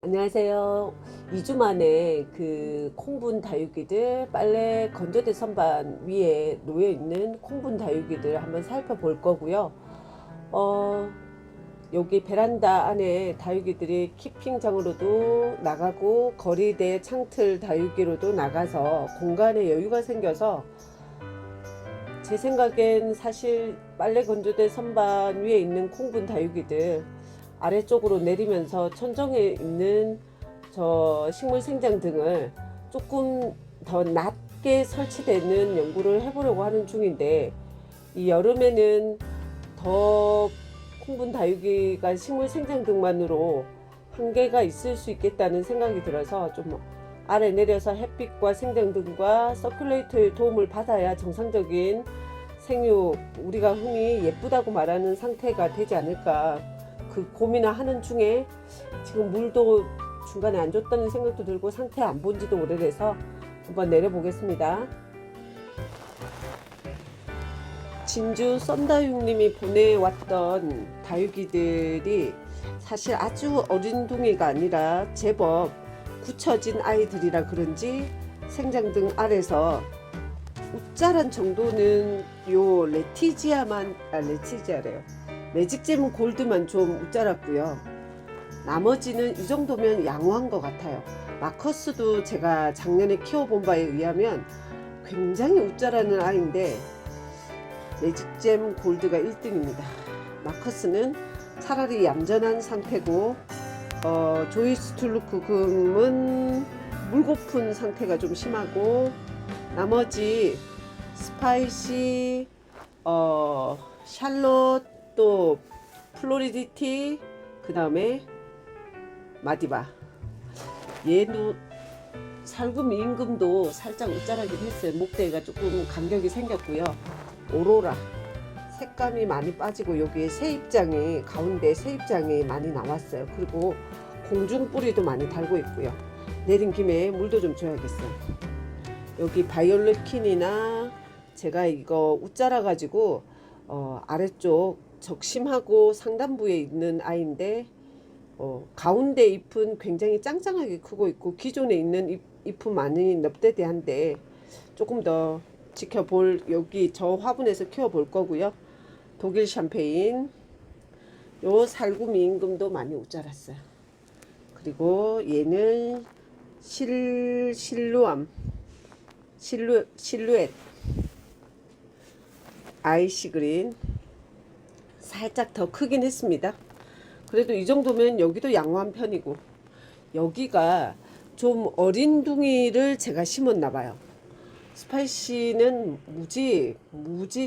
안녕하세요. 2주 만에 그 콩분 다육이들 빨래 건조대 선반 위에 놓여 있는 콩분 다육이들 한번 살펴볼 거고요. 어, 여기 베란다 안에 다육이들이 키핑장으로도 나가고 거리대 창틀 다육이로도 나가서 공간에 여유가 생겨서 제 생각엔 사실 빨래 건조대 선반 위에 있는 콩분 다육이들 아래쪽으로 내리면서 천정에 있는 저 식물 생장 등을 조금 더 낮게 설치되는 연구를 해보려고 하는 중인데, 이 여름에는 더 콩분 다육이가 식물 생장 등만으로 한계가 있을 수 있겠다는 생각이 들어서 좀 아래 내려서 햇빛과 생장 등과 서큘레이터의 도움을 받아야 정상적인 생육, 우리가 흔히 예쁘다고 말하는 상태가 되지 않을까, 그 고민을 하는 중에 지금 물도 중간에 안 줬다는 생각도 들고 상태 안 본 지도 오래돼서 한번 내려보겠습니다. 진주 썬다육님이 보내왔던 다육이들이 사실 아주 어린 둥이가 아니라 제법 굳혀진 아이들이라 그런지 생장등 아래서 웃자란 정도는 요 레티지아래요. 매직잼 골드만 좀 웃자랐고요. 나머지는 이 정도면 양호한 것 같아요. 마커스도 제가 작년에 키워본 바에 의하면 굉장히 웃자라는 아이인데 매직잼 골드가 1등입니다. 마커스는 차라리 얌전한 상태고, 조이스 툴루크 금은 물고픈 상태가 좀 심하고, 나머지 스파이시, 샬롯, 또 플로리디티, 그 다음에 마디바, 얘도 살금 임금도 살짝 웃자라긴 했어요. 목대가 조금 간격이 생겼고요. 오로라 색감이 많이 빠지고 여기에 세입장이 가운데 세입장이 많이 나왔어요. 그리고 공중 뿌리도 많이 달고 있고요. 내린 김에 물도 좀 줘야겠어요. 여기 바이올렛킨이나 제가 이거 웃자라 가지고 아래쪽 적심하고 상단부에 있는 아이인데, 가운데 잎은 굉장히 짱짱하게 크고 있고 기존에 있는 잎은 많이 넙대대한데 조금 더 지켜볼, 여기 저 화분에서 키워볼 거고요. 독일 샴페인, 요 살구미 임금도 많이 웃자랐어요. 그리고 얘는 실루엣 아이시 그린, 살짝 더 크긴 했습니다. 그래도 이 정도면 여기도 양호한 편이고, 여기가 좀 어린 둥이를 제가 심었나 봐요. 스파이시는 무지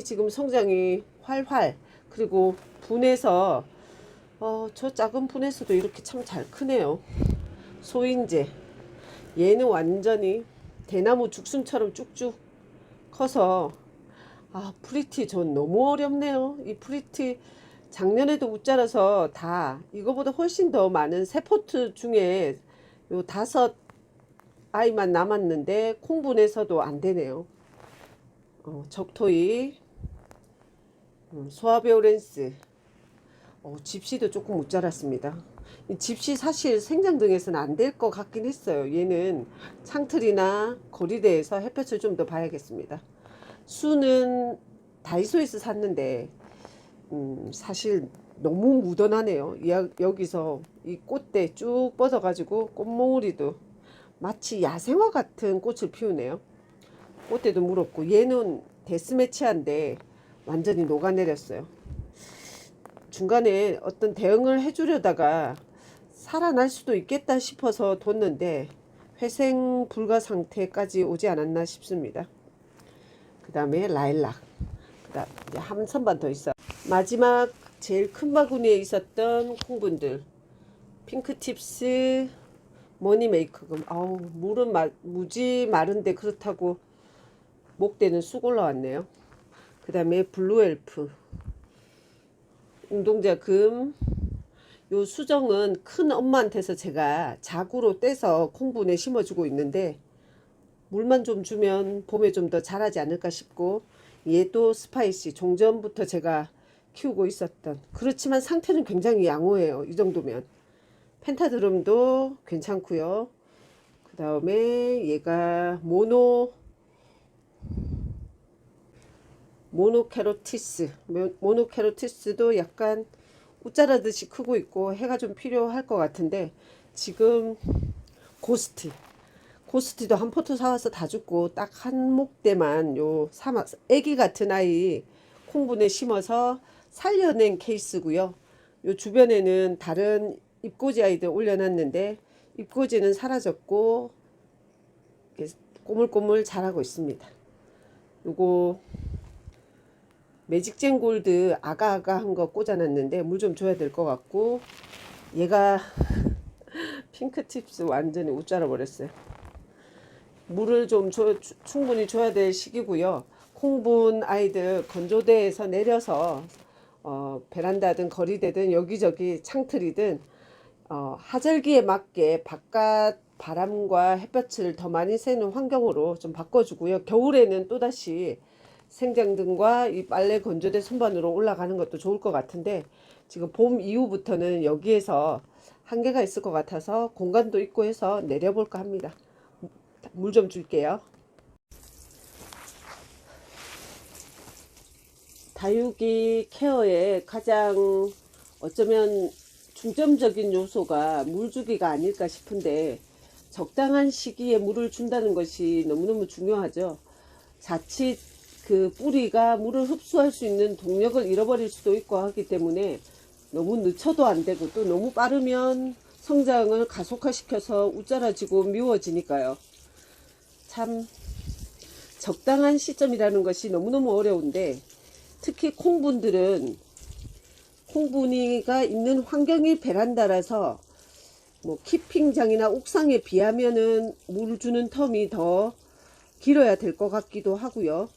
지금 성장이 활활, 그리고 분에서 저 작은 분에서도 이렇게 참 잘 크네요. 소인재, 얘는 완전히 대나무 죽순처럼 쭉쭉 커서, 프리티 전 너무 어렵네요. 이 프리티 작년에도 웃자라서 다 이거보다 훨씬 더 많은 세 포트 중에 요 5아이만 남았는데 콩분에서도 안 되네요. 적토이, 소아베오렌스, 집시도 조금 못 자랐습니다. 이 집시 사실 생장등에서는 안 될 것 같긴 했어요. 얘는 창틀이나 거리대에서 햇볕을 좀 더 봐야겠습니다. 수는 다이소에서 샀는데 사실 너무 묻어나네요. 여기서 이 꽃대 쭉 뻗어가지고 꽃몽우리도 마치 야생화 같은 꽃을 피우네요. 꽃대도 물었고, 얘는 데스매치한데 완전히 녹아내렸어요. 중간에 어떤 대응을 해주려다가 살아날 수도 있겠다 싶어서 뒀는데 회생 불가 상태까지 오지 않았나 싶습니다. 그 다음에 라일락, 그다음 이제 한 선반 더 있어. 마지막 제일 큰 바구니에 있었던 콩분들, 핑크팁스, 머니메이커금. 물은 무지 마른데 그렇다고 목대는 쑥 올라왔네요. 그 다음에 블루엘프, 운동자 금. 요 수정은 큰 엄마한테서 제가 자구로 떼서 콩분에 심어주고 있는데, 물만 좀 주면 봄에 좀 더 자라지 않을까 싶고, 얘도 스파이시 종전부터 제가 키우고 있었던, 그렇지만 상태는 굉장히 양호해요. 이 정도면 펜타드럼도 괜찮고요. 그 다음에 얘가 모노케로티스도 약간 웃자라듯이 크고 있고 해가 좀 필요할 것 같은데, 지금 고스트도 한 포트 사와서 다 죽고 딱 한 목대만 요 애기 같은 아이 콩분에 심어서 살려낸 케이스고요. 요 주변에는 다른 잎꽂이 아이들 올려놨는데 잎꽂이는 사라졌고 꼬물꼬물 자라고 있습니다. 요거 매직젠 골드 아가아가한 거 꽂아놨는데 물 좀 줘야 될 것 같고, 얘가 핑크tip스 완전히 웃자라 버렸어요. 물을 좀 충분히 줘야 될 시기고요. 콩분 아이들 건조대에서 내려서 베란다든 거리대든 여기저기 창틀이든 하절기에 맞게 바깥 바람과 햇볕을 더 많이 쐬는 환경으로 좀 바꿔주고요. 겨울에는 또다시 생장등과 이 빨래 건조대 선반으로 올라가는 것도 좋을 것 같은데, 지금 봄 이후부터는 여기에서 한계가 있을 것 같아서 공간도 있고 해서 내려볼까 합니다. 물 좀 줄게요. 다육이 케어의 가장 어쩌면 중점적인 요소가 물주기가 아닐까 싶은데, 적당한 시기에 물을 준다는 것이 너무너무 중요하죠. 자칫 그 뿌리가 물을 흡수할 수 있는 동력을 잃어버릴 수도 있고 하기 때문에 너무 늦춰도 안 되고, 또 너무 빠르면 성장을 가속화시켜서 웃자라지고 미워지니까요. 참 적당한 시점이라는 것이 너무너무 어려운데, 특히 콩분들은 콩분이가 있는 환경이 베란다라서 뭐 키핑장이나 옥상에 비하면은 물 주는 텀이 더 길어야 될 것 같기도 하고요.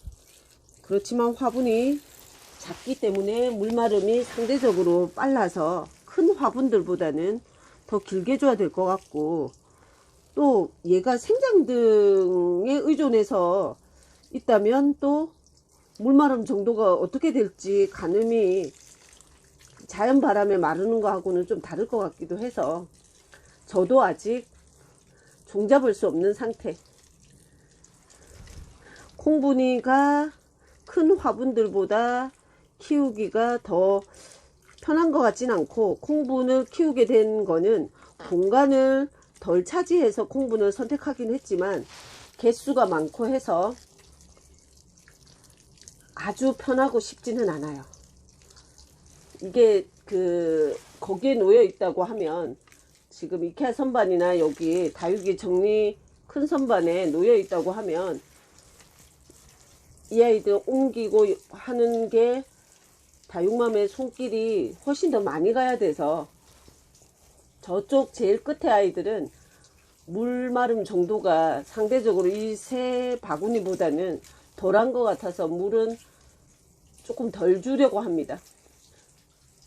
그렇지만 화분이 작기 때문에 물마름이 상대적으로 빨라서 큰 화분들보다는 더 길게 줘야 될 것 같고, 또 얘가 생장등에 의존해서 있다면 또 물마름 정도가 어떻게 될지 가늠이 자연 바람에 마르는 거하고는 좀 다를 것 같기도 해서 저도 아직 종잡을 수 없는 상태. 콩분이가 큰 화분들보다 키우기가 더 편한 것 같진 않고, 콩분을 키우게 된 거는 공간을 덜 차지해서 콩분을 선택하긴 했지만 개수가 많고 해서 아주 편하고 쉽지는 않아요. 이게 거기에 놓여 있다고 하면, 지금 이케아 선반이나 여기 다육이 정리 큰 선반에 놓여 있다고 하면 이 아이들 옮기고 하는 게 다육맘의 손길이 훨씬 더 많이 가야 돼서, 저쪽 제일 끝에 아이들은 물마름 정도가 상대적으로 이 세 바구니보다는 덜한 것 같아서 물은 조금 덜 주려고 합니다.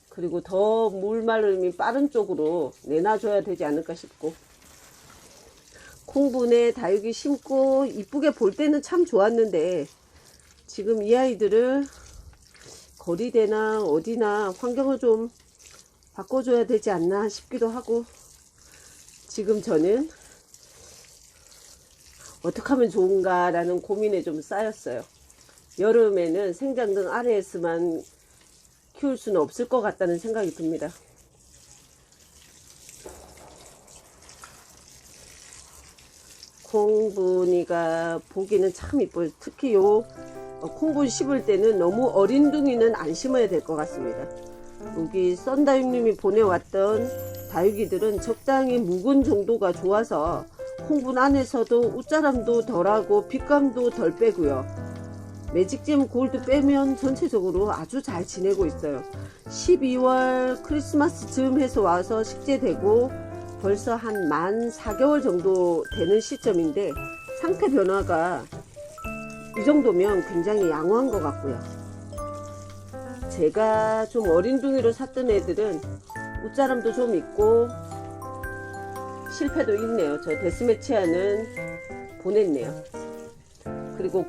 그리고 더 물마름이 빠른 쪽으로 내놔줘야 되지 않을까 싶고, 콩분에 다육이 심고 이쁘게 볼 때는 참 좋았는데 지금 이 아이들을 거리대나 어디나 환경을 좀 바꿔줘야 되지 않나 싶기도 하고, 지금 저는 어떻게 하면 좋은가 라는 고민에 좀 쌓였어요. 여름에는 생장등 아래에서만 키울 수는 없을 것 같다는 생각이 듭니다. 콩분이가 보기는 참 이뻐요. 특히 요 콩분 씹을 때는 너무 어린 둥이는 안 심어야 될 것 같습니다. 여기 썬다육님이 보내왔던 다육이들은 적당히 묵은 정도가 좋아서 콩분 안에서도 웃자람도 덜하고 빛감도 덜 빼고요. 매직잼 골드 빼면 전체적으로 아주 잘 지내고 있어요. 12월 크리스마스 즈음 해서 와서 식재되고 벌써 한 만 4개월 정도 되는 시점인데, 상태 변화가 이 정도면 굉장히 양호한 것 같고요. 제가 좀 어린 둥이로 샀던 애들은 웃자람도 좀 있고 실패도 있네요. 저 데스매치아는 보냈네요. 그리고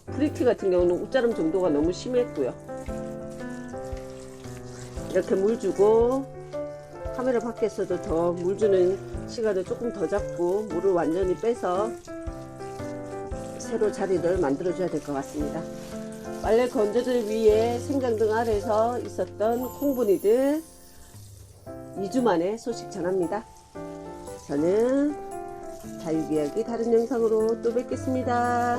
프리티 같은 경우는 웃자람 정도가 너무 심했고요. 이렇게 물 주고 카메라 밖에서도 더 물 주는 시간을 조금 더 잡고 물을 완전히 빼서 새로 자리를 만들어 줘야 될 것 같습니다. 빨래 건조들 위에 생강등 아래서 있었던 콩분이들 2주 만에 소식 전합니다. 저는 다육이야기 다른 영상으로 또 뵙겠습니다.